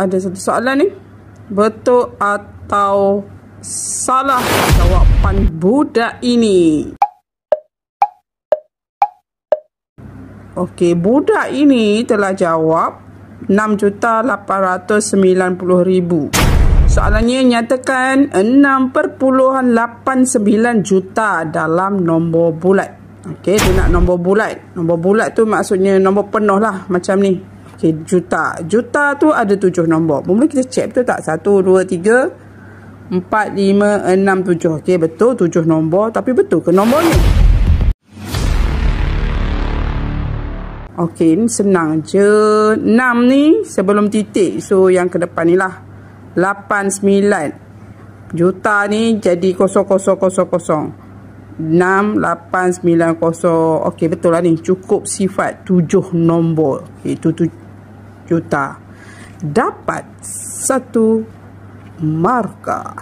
ada satu soalan ni. Betul atau salah jawapan budak ini? Okey, budak ini telah jawab 6,890,000. Soalannya nyatakan 6.89 juta dalam nombor bulat. Okey, dia nak nombor bulat. Nombor bulat tu maksudnya nombor penuh lah macam ni. Okey, juta. Juta tu ada 7 nombor. Boleh kita check betul tak? 1, 2, 3, 4, 5, 6, 7. Okey, betul 7 nombor. Tapi betul ke nombornya? Okey, ni senang je. 6 ni sebelum titik. So, yang ke depan ni lah. 89. Juta ni jadi 0000. 6890. Okey, betul lah ni. Cukup sifat 7 nombor. Itu juta. Dapat 1 markah.